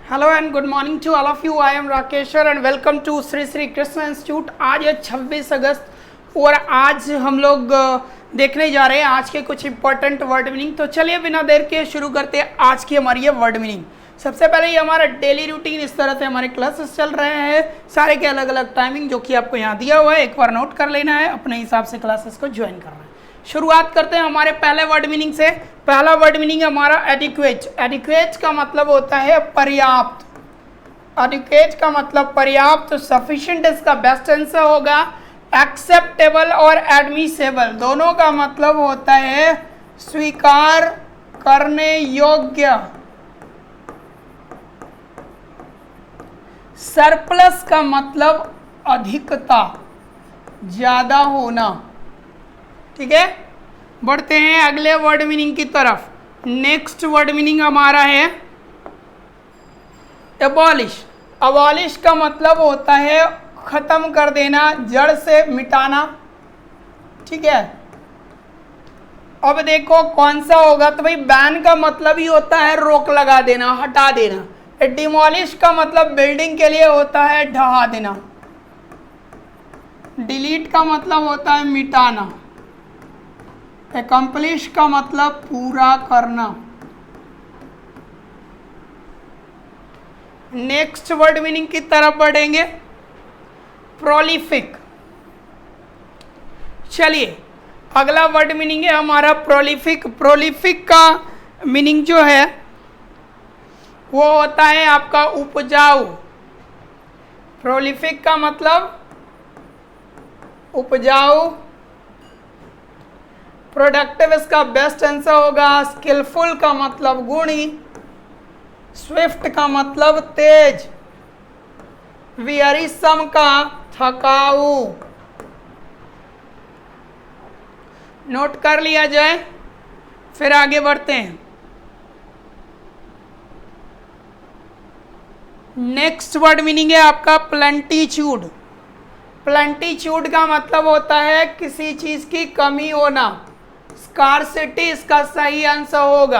Hello and good morning to all of you. I am राकेशर and welcome to Shri Shri Krishna institute. आज है 26 अगस्त और आज हम लोग देखने जा रहे हैं आज के कुछ इंपॉर्टेंट वर्ड मीनिंग। तो चलिए बिना देर के शुरू करते हैं आज की हमारी ये वर्ड मीनिंग। सबसे पहले ये हमारा डेली रूटीन, इस तरह से हमारे क्लासेस चल रहे हैं सारे के अलग अलग टाइमिंग, जो कि आपको यहाँ दिया हुआ है, एक बार नोट कर लेना है, अपने हिसाब से क्लासेस को ज्वाइन करना है। शुरुआत करते हैं हमारे पहले वर्ड मीनिंग से। पहला वर्ड मीनिंग है हमारा एडिक्वेट। एडिक्वेट का मतलब होता है पर्याप्त। एडिक्वेट का मतलब पर्याप्त। तो सफिशिएंट इसका बेस्ट आंसर होगा। एक्सेप्टेबल और एडमिसेबल दोनों का मतलब होता है स्वीकार करने योग्य। सरप्लस का मतलब अधिकता, ज्यादा होना। ठीक है, बढ़ते हैं अगले वर्ड मीनिंग की तरफ। नेक्स्ट वर्ड मीनिंग हमारा है एबॉलिश। अबॉलिश का मतलब होता है खत्म कर देना, जड़ से मिटाना। ठीक है, अब देखो कौन सा होगा, तो भाई बैन का मतलब ही होता है रोक लगा देना, हटा देना। डिमोलिश का मतलब बिल्डिंग के लिए होता है ढहा देना। डिलीट का मतलब होता है मिटाना। एकम्प्लिश का मतलब पूरा करना। नेक्स्ट वर्ड मीनिंग की तरफ बढ़ेंगे, प्रोलिफिक। चलिए अगला वर्ड मीनिंग है हमारा प्रोलिफिक। प्रोलिफिक का मीनिंग जो है वो होता है आपका उपजाऊ। प्रोलिफिक का मतलब उपजाऊ। प्रोडक्टिव इसका बेस्ट आंसर होगा। स्किलफुल का मतलब गुणी। स्विफ्ट का मतलब तेज। वियरिसम का थकाऊ। नोट कर लिया जाए, फिर आगे बढ़ते हैं। नेक्स्ट वर्ड मीनिंग है आपका प्लेंटीट्यूड। प्लेंटीट्यूड का मतलब होता है किसी चीज की कमी होना। स्कार्सिटी इसका सही आंसर होगा।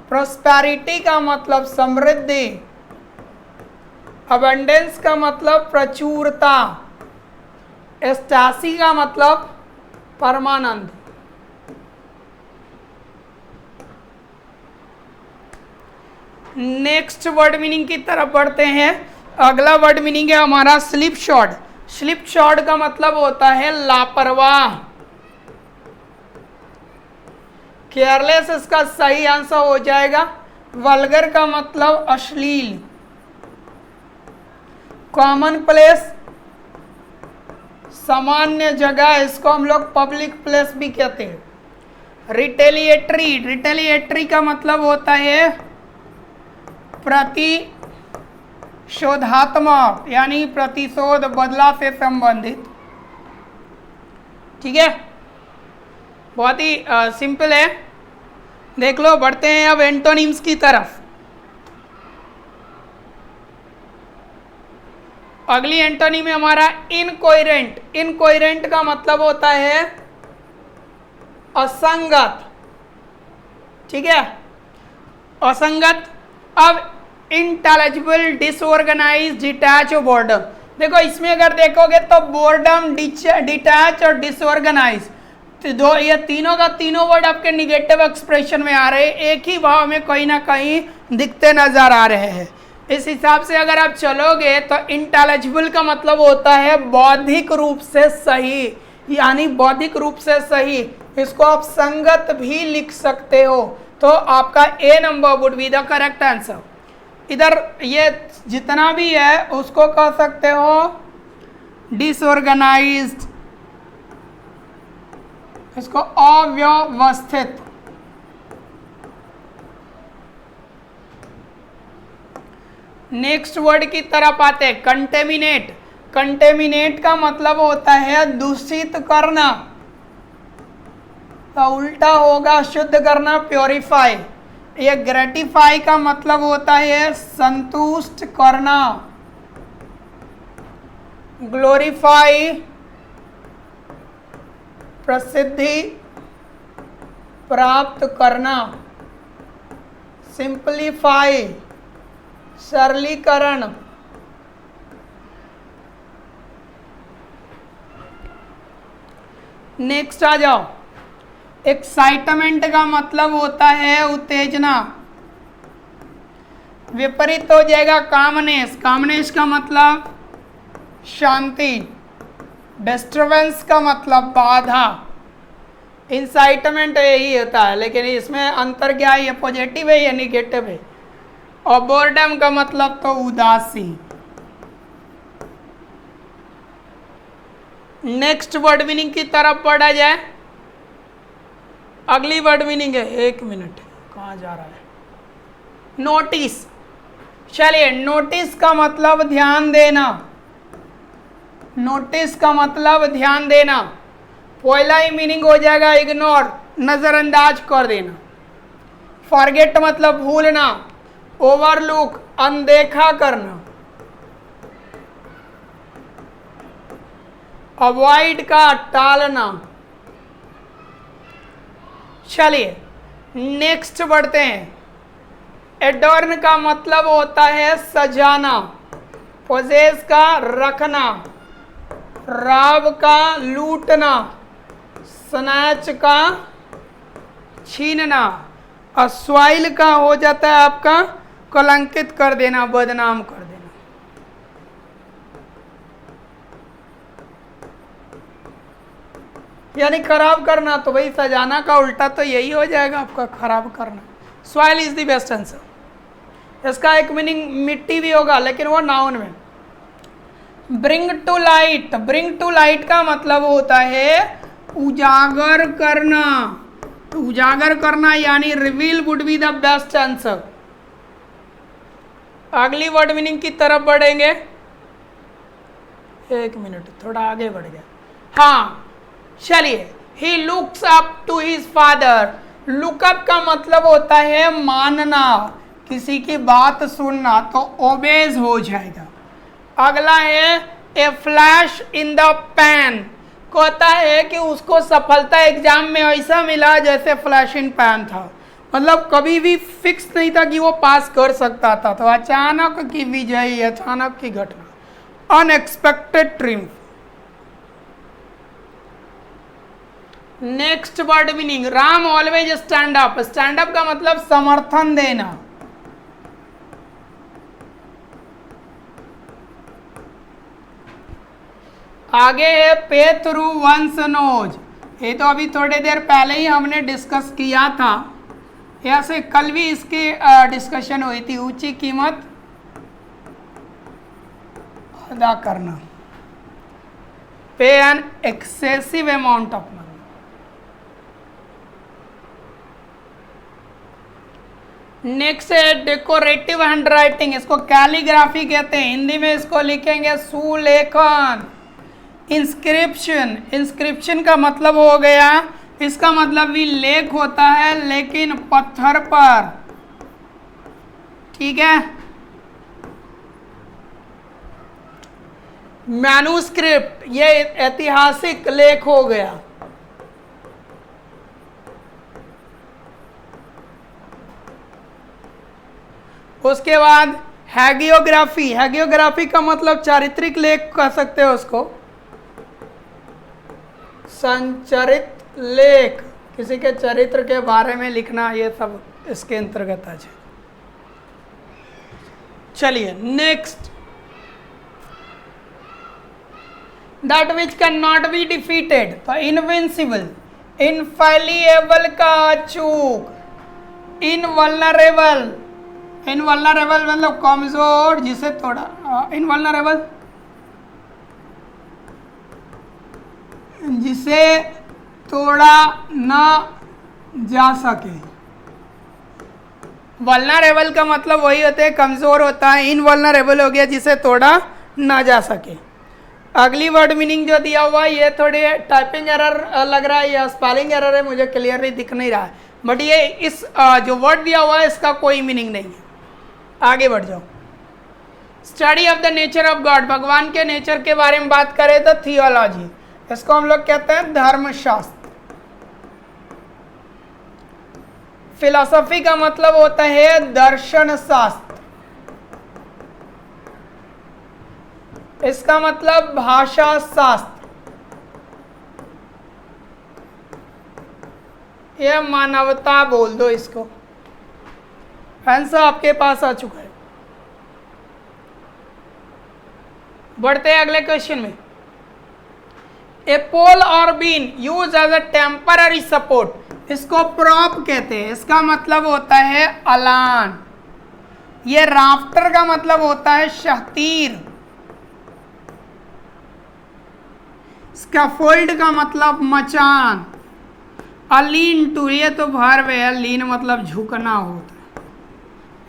प्रोस्पेरिटी का मतलब समृद्धि। अबंडेंस का मतलब प्रचुरता। एस्टासी का मतलब परमानंद। नेक्स्ट वर्ड मीनिंग की तरफ बढ़ते हैं। अगला वर्ड मीनिंग है हमारा स्लिप शॉर्ट। स्लिप शॉर्ट का मतलब होता है लापरवाह। केयरलेस इसका सही आंसर हो जाएगा। वल्गर का मतलब अश्लील। कॉमन प्लेस सामान्य जगह, इसको हम लोग पब्लिक प्लेस भी कहते हैं। रिटेलिएटरी। रिटेलिएटरी का मतलब होता है प्रतिशोधात्मक, यानी प्रतिशोध, बदला से संबंधित। ठीक है, बहुत ही सिंपल है, देख लो। बढ़ते हैं अब एंटोनिम्स की तरफ। अगली एंटोनिम है हमारा इनकोहेरेंट। इनकोहेरेंट का मतलब होता है असंगत। ठीक है, असंगत। अब इंटेलिजिबल, डिसऑर्गेनाइज, डिटैच और बोर्डम। देखो इसमें अगर देखोगे तो बोर्डम, डिटैच और डिसऑर्गेनाइज, तो ये तीनों का तीनों वर्ड आपके निगेटिव एक्सप्रेशन में आ रहे हैं, एक ही भाव में कहीं ना कहीं दिखते नजर आ रहे हैं। इस हिसाब से अगर आप चलोगे तो इंटेलिजिबल का मतलब होता है बौद्धिक रूप से सही, यानी बौद्धिक रूप से सही। इसको आप संगत भी लिख सकते हो, तो आपका A number would be the correct answer. इधर ये जितना भी है उसको कह सकते हो डिसऑर्गेनाइज्ड, इसको अव्यवस्थित। नेक्स्ट वर्ड की तरफ आते हैं, कंटेमिनेट। कंटेमिनेट का मतलब होता है दूषित करना, तो उल्टा होगा शुद्ध करना, प्योरीफाई। ये ग्रेटिफाई का मतलब होता है संतुष्ट करना। ग्लोरीफाई प्रसिद्धि प्राप्त करना। सिंपलीफाई सरलीकरण। नेक्स्ट आ जाओ। एक्साइटमेंट का मतलब होता है उत्तेजना। विपरीत हो जाएगा कामनेस। कामनेस का मतलब शांति। डिस्टरबेंस का मतलब बाधा। इंसाइटमेंट यही होता है, लेकिन इसमें अंतर क्या है, ये पॉजिटिव है या निगेटिव है। और बोर्डम का मतलब तो उदासी। नेक्स्ट वर्ड मीनिंग की तरफ बढ़ा जाए। अगली वर्ड मीनिंग है, 1 मिनट कहाँ जा रहा है, नोटिस। चलिए, नोटिस का मतलब ध्यान देना। नोटिस का मतलब ध्यान देना। पहला ही मीनिंग हो जाएगा इग्नोर, नजरअंदाज कर देना। फॉरगेट मतलब भूलना। ओवरलुक अनदेखा करना। अवॉइड का टालना। चलिए नेक्स्ट बढ़ते हैं। एडॉर्न का मतलब होता है सजाना। पोजेस का रखना। रॉब का लूटना। स्नैच का छीनना। अस्वाइल का हो जाता है आपका कलंकित कर देना, बदनाम कर देना। यानी खराब करना, तो भाई सजाना का उल्टा तो यही हो जाएगा आपका खराब करना। Soil is the best answer. इसका एक मीनिंग मिट्टी भी होगा, लेकिन वो नाउन में। Bring to light. Bring to light का मतलब होता है उजागर करना। तो उजागर करना यानी reveal would be the best answer. अगली वर्ड मीनिंग की तरफ बढ़ेंगे। 1 मिनट, थोड़ा आगे बढ़ गया। हाँ चलिए, he looks up to his father. Look up का मतलब होता है मानना, किसी की बात सुनना, तो ओबेज हो जाएगा। अगला है ए फ्लैश इन द पैन। कहता है कि उसको सफलता एग्जाम में ऐसा मिला जैसे फ्लैश इन पैन था। मतलब कभी भी फिक्स नहीं था कि वो पास कर सकता था, तो अचानक की विजयी, अचानक की घटना, unexpected triumph. Next word meaning, Ram always stand up. Stand up का मतलब समर्थन देना। आगे है पे थ्रू वंस नोज। ये तो अभी थोड़ी देर पहले ही हमने डिस्कस किया था, या से कल भी इसकी डिस्कशन हुई थी। ऊंची कीमत अदा करना, पे an excessive amount of money. Next है डेकोरेटिव हैंडराइटिंग। इसको कैलीग्राफी कहते हैं, हिंदी में इसको लिखेंगे सुलेखन। इंस्क्रिप्शन। इंस्क्रिप्शन का मतलब हो गया, इसका मतलब भी लेख होता है लेकिन पत्थर पर, ठीक है। मैन्युस्क्रिप्ट, ये ऐतिहासिक लेख हो गया। उसके बाद हैगियोग्राफी। हैगियोग्राफी का मतलब चारित्रिक लेख कह सकते हो उसको, संचरित लेख, किसी के चरित्र के बारे में लिखना, ये सब इसके अंतर्गत आ जाए। चलिए next, that which can not be defeated. तो इनविंसिबल, इनफैलिएबल का अचूक, इनवल्नरेबल। इनवल्नरेबल मतलब कमजोर, जिसे थोड़ा, इनवल्नरेबल जिसे तोड़ा ना जा सके। वल्नरेबल का मतलब वही होता है कमजोर होता है। इनवल्नरेबल हो गया जिसे तोड़ा ना जा सके। अगली वर्ड मीनिंग जो दिया हुआ है, ये थोड़ी टाइपिंग एरर लग रहा है या स्पेलिंग एरर है, मुझे क्लियरली दिख नहीं रहा है, बट ये इस जो वर्ड दिया हुआ है इसका कोई मीनिंग नहीं है। आगे बढ़ जाओ। Study of the nature of God. भगवान के नेचर के बारे में बात करें तो थियोलॉजी, इसको हम लोग कहते हैं धर्मशास्त्र। फिलॉसफी का मतलब होता है दर्शन शास्त्र। इसका मतलब भाषा शास्त्र, या मानवता बोल दो इसको। आंसर आपके पास आ चुका है। बढ़ते हैं अगले क्वेश्चन में। A pole or beam use as a temporary support, इसको प्रॉप कहते हैं। इसका मतलब होता है अलान। ये राफ्टर का मतलब होता है शतीर। स्कैफोल्ड का मतलब मचान। अलीन टू, ये तो भार है, लीन मतलब झुकना होता है।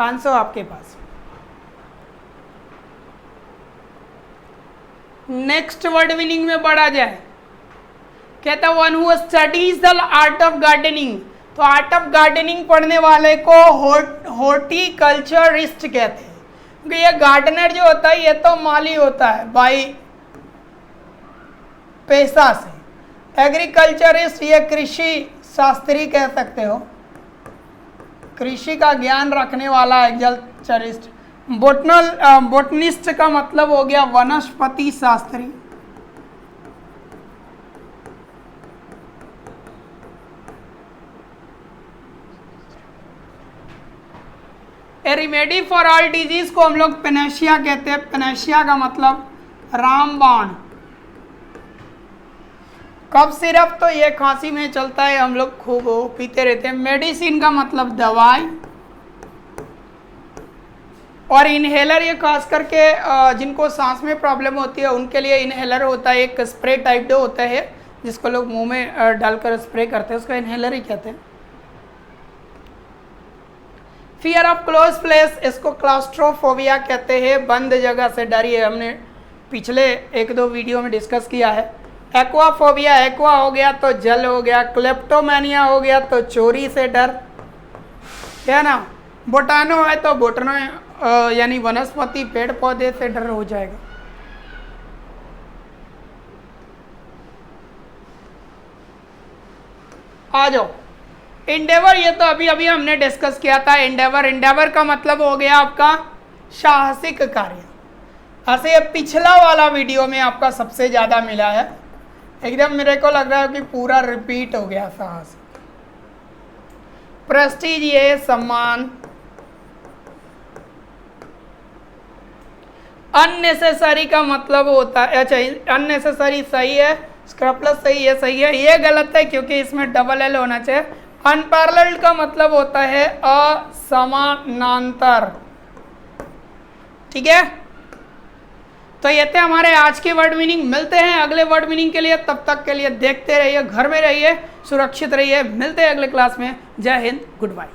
आंसर आपके पास। नेक्स्ट वर्ड मीनिंग में बढ़ा जाए। कहता one who studies the art of gardening, तो आर्ट ऑफ गार्डनिंग पढ़ने वाले को हॉर्टिकल्चरिस्ट कहते हैं। क्योंकि ये गार्डनर जो होता है ये तो माली होता है बाई पेशा से। एग्रीकल्चरिस्ट ये कृषि शास्त्री कह सकते हो, कृषि का ज्ञान रखने वाला एग्रीकल्चरिस्ट। बोटनिस्ट का मतलब हो गया वनस्पति शास्त्री। ए रिमेडी फॉर ऑल डिजीज को हम लोग पेनेशिया कहते हैं। पेनेशिया का मतलब रामबाण। कफ सिरप तो ये खांसी में चलता है, हम लोग खूब पीते रहते हैं। मेडिसिन का मतलब दवाई। और इनहेलर ये खास करके जिनको सांस में प्रॉब्लम होती है उनके लिए इनहेलर होता है। एक स्प्रे टाइप जो होता है जिसको लोग मुंह में डालकर स्प्रे करते हैं, उसको इनहेलर ही कहते हैं। फियर ऑफ क्लोज प्लेस, इसको क्लास्ट्रोफोबिया कहते हैं, बंद जगह से डर। ये हमने पिछले 1-2 वीडियो में डिस्कस किया है। एक्वाफोबिया, एक्वा हो गया तो जल हो गया। क्लेप्टोमेनिया हो गया तो चोरी से डर, है ना। बोटानो है तो बोटनो यानी वनस्पति पेड़ पौधे से डर हो जाएगा। आ जाओ। एंडेवर, ये तो अभी अभी हमने डिस्कस किया था। एंडेवर का मतलब हो गया आपका साहसिक कार्य। ऐसे ये पिछला वाला वीडियो में आपका सबसे ज्यादा मिला है। एकदम मेरे को लग रहा है कि पूरा रिपीट हो गया। साहसिक, प्रेस्टीज ये सम्मान। अननेसेसरी का मतलब होता है, अच्छा अननेसेसरी सही है, स्क्रैपलेस सही है, सही है। ये गलत है क्योंकि इसमें डबल एल होना चाहिए। अनपैरेलल्ड का मतलब होता है असमानांतर। ठीक है, तो ये थे हमारे आज के वर्ड मीनिंग। मिलते हैं अगले वर्ड मीनिंग के लिए, तब तक के लिए देखते रहिए, घर में रहिए, सुरक्षित रहिए। मिलते हैं अगले क्लास में। जय हिंद, गुड बाय।